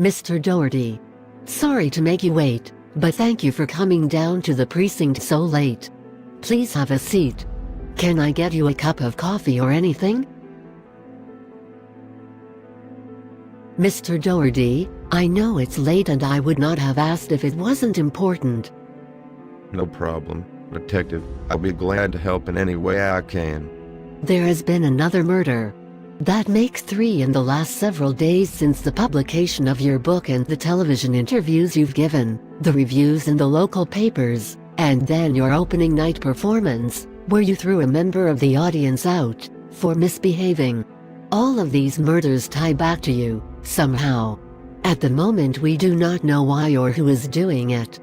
Mr. Doherty. Sorry to make you wait, but thank you for coming down to the precinct so late. Please have a seat. Can I get you a cup of coffee or anything? Mr. Doherty, I know it's late and I would not have asked if it wasn't important. No problem, Detective. I'll be glad to help in any way I can. There has been another murder. That makes 3 in the last several days since the publication of your book and the television interviews you've given, the reviews in the local papers, and then your opening night performance, where you threw a member of the audience out for misbehaving. All of these murders tie back to you, somehow. At the moment we do not know why or who is doing it.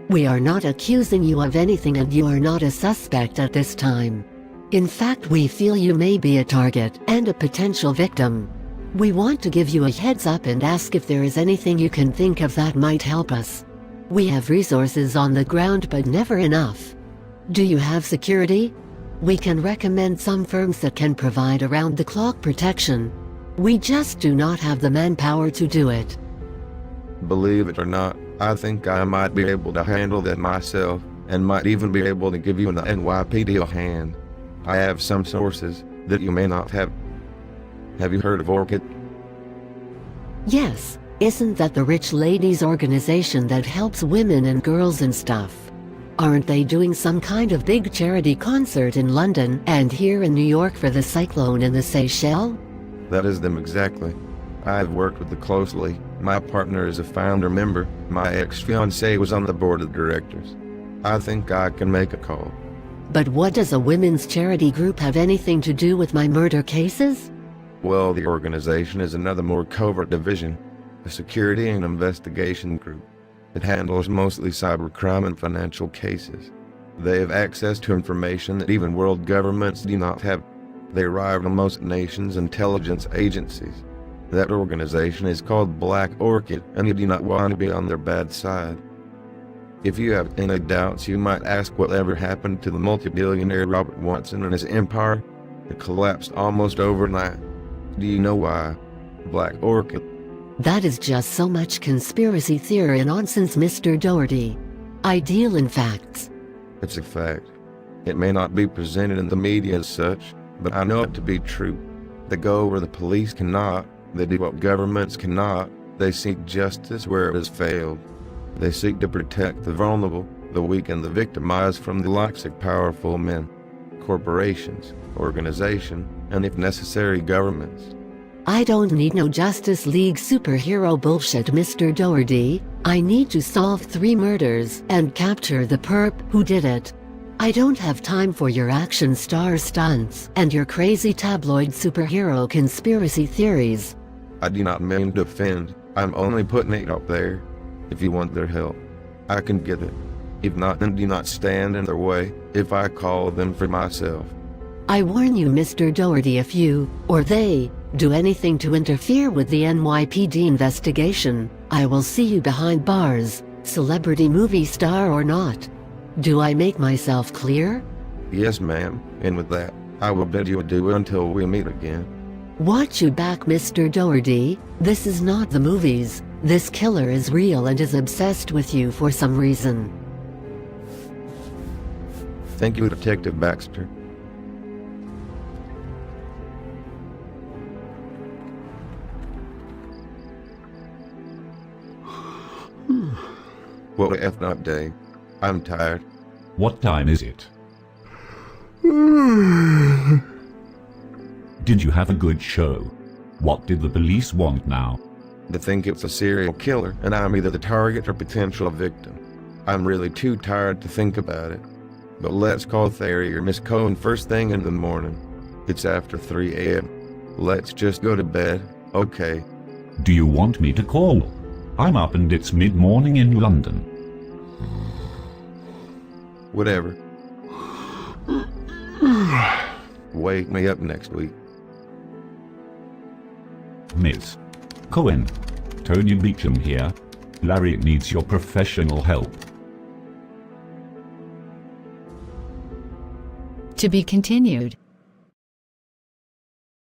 We are not accusing you of anything and you are not a suspect at this time. In fact, we feel you may be a target and a potential victim. We want to give you a heads up and ask if there is anything you can think of that might help us. We have resources on the ground but never enough. Do you have security? We can recommend some firms that can provide around-the-clock protection. We just do not have the manpower to do it. Believe it or not, I think I might be able to handle that myself, and might even be able to give you an NYPD a hand. I have some sources that you may not have. Have you heard of ORCHID? Yes, isn't that the rich ladies organization that helps women and girls and stuff? Aren't they doing some kind of big charity concert in London and here in New York for the cyclone in the Seychelles? That is them exactly. I've worked with them closely. My partner is a founder member. My ex-fiancée was on the board of directors. I think I can make a call. But what does a women's charity group have anything to do with my murder cases? Well, the organization is another more covert division, a security and investigation group. It handles mostly cybercrime and financial cases. They have access to information that even world governments do not have. They arrive from most nations' intelligence agencies. That organization is called Black Orchid, and you do not want to be on their bad side. If you have any doubts, you might ask whatever happened to the multi-billionaire Robert Watson and his empire. It collapsed almost overnight. Do you know why? Black Orchid. That is just so much conspiracy theory nonsense, Mr. Doherty. I deal in facts. It's a fact. It may not be presented in the media as such, but I know it to be true. They go where the police cannot. They do what governments cannot. They seek justice where it has failed. They seek to protect the vulnerable, the weak and the victimized from the likes of powerful men, corporations, organizations, and if necessary, governments. I don't need no Justice League superhero bullshit, Mr. Doherty. I need to solve 3 murders and capture the perp who did it. I don't have time for your action star stunts and your crazy tabloid superhero conspiracy theories. I do not mean to offend. I'm only putting it up there. If you want their help, I can get it. If not, then do not stand in their way if I call them for myself. I warn you, Mr. Doherty, if you, or they, do anything to interfere with the NYPD investigation, I will see you behind bars, celebrity movie star or not. Do I make myself clear? Yes, ma'am, and with that, I will bid you adieu until we meet again. Watch your back, Mr. Doherty. This is not the movies. This killer is real and is obsessed with you for some reason. Thank you, Detective Baxter. What a F-not day. I'm tired. What time is it? Did you have a good show? What did the police want now? They think it's a serial killer, and I'm either the target or potential victim. I'm really too tired to think about it. But let's call Therri or Miss Cohen first thing in the morning. It's after 3 a.m. Let's just go to bed, okay? Do you want me to call? I'm up and it's mid-morning in London. Whatever. Wake me up next week. Miss Cohen, Tony Beecham here. Larry needs your professional help. To be continued.